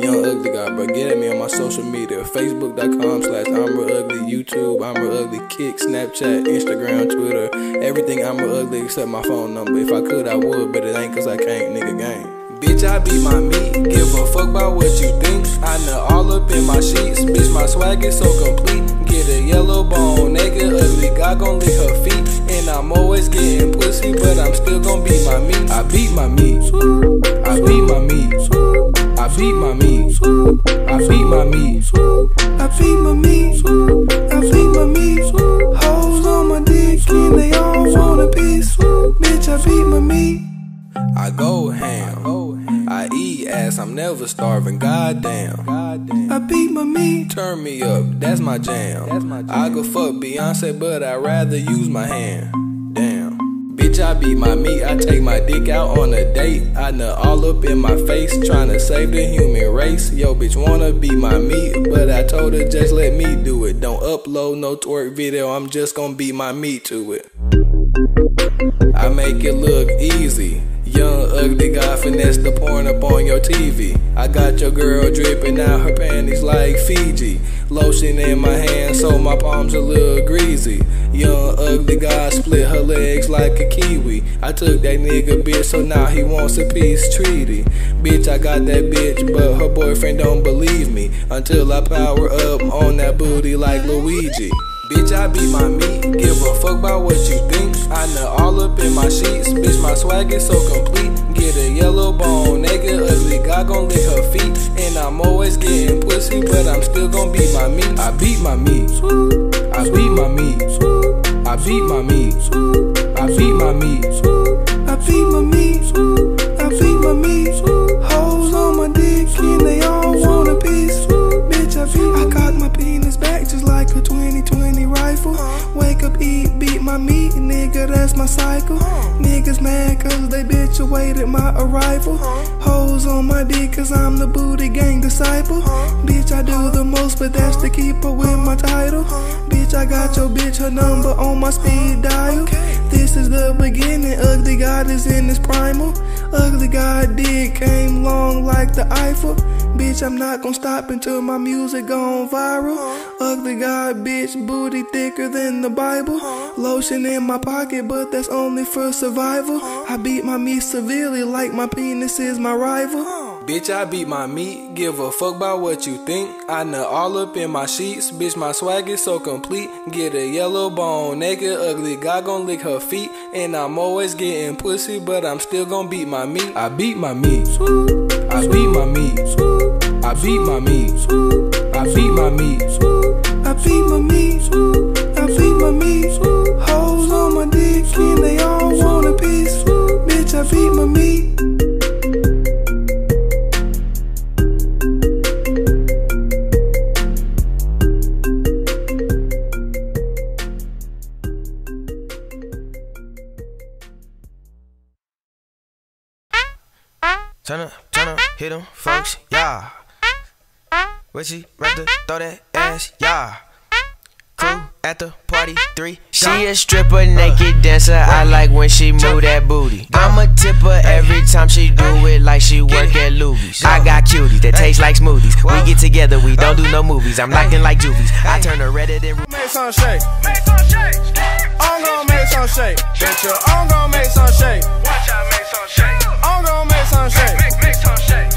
Young Ugly Guy, bro. Get at me on my social media. Facebook.com/I'mRealUgly, YouTube, I'mRealUgly, Kick, Snapchat, Instagram, Twitter. Everything I'mRealUgly except my phone number. If I could, I would, but it ain't cause I can't, nigga gang. Bitch, I beat my meat, give a fuck about what you think. I know all up in my sheets, bitch, my swag is so complete. Get a yellow bone, nigga, ugly guy gon' lick her feet. And I'm always getting pussy, but I'm still gon' beat my meat. I beat my meat, I beat my meat, I beat my meat, I beat my meat, I beat my meat, I beat my meat. Hoes on my dick and they all want a piece. Bitch, I beat my meat. I go ham, I eat ass, I'm never starving, goddamn. I beat my meat, turn me up, that's my jam. I go fuck Beyonce, but I'd rather use my hand. Damn. Bitch, I beat my meat, I take my dick out on a date. I nut all up in my face, tryna save the human race. Yo, bitch wanna beat my meat, but I told her just let me do it. Don't upload no twerk video, I'm just gon' beat my meat to it. I make it look easy. Young Ugly Guy finesse the porn up on your TV. I got your girl dripping out her panties like Fiji. Lotion in my hand so my palms a little greasy. Young Ugly Guy split her legs like a kiwi. I took that nigga bitch so now he wants a peace treaty. Bitch, I got that bitch but her boyfriend don't believe me until I power up on that booty like Luigi. Bitch, I beat my meat, give a fuck about what you think. I nut all up in my sheets, bitch, my swag is so complete. Get a yellow bone, nigga, ugly guy gon' lick her feet. And I'm always getting pussy, but I'm still gon' beat my meat. I beat my meat, I beat my meat, I beat my meat, I beat my meat, I beat my meat, I beat my meat. Hoes on my dick and they all want a piece. Bitch, I got my penis back just like a 2020 rifle. Wake up, eat, beat my meat, nigga, that's my cycle. Niggas mad cause they bitch awaited my arrival. Hoes on my dick cause I'm the booty gang disciple. Bitch, I do the most, but that's to keep her with my title. Bitch, I got your bitch, her number on my speed dial. This is the beginning, Ugly God is in his primal. Ugly God dick came long like the Eiffel. Bitch, I'm not gon' stop until my music gone viral. Ugly God, bitch, booty thicker than the Bible. Lotion in my pocket, but that's only for survival. I beat my meat severely like my penis is my rival. Bitch, I beat my meat, give a fuck about what you think. I nut all up in my sheets, bitch, my swag is so complete. Get a yellow bone, naked, ugly guy gon' lick her feet. And I'm always getting pussy, but I'm still gon' beat my meat. I beat my meat, I beat my meat, I beat my meat, I beat my meat, I beat my meat, I beat my meat. Hoes on my dick and they all want a piece. Bitch, I beat my meat. Turn up, hit 'em, folks, yeah. Where she rather throw that ass, yeah. Crew at the party, 3. She a stripper, naked dancer. I like when she move that booty. I'ma tip her every time she do it like she work at Luby's. I got cuties that taste like smoothies. We get together, we don't do no movies. I'm knocking like juvies. I turn her redder than make some shake. I'm gon' make some shake. Bitch, I'm gon' make some shake. Watch out, make some shake. I'm gon' make some shake. Make some shake.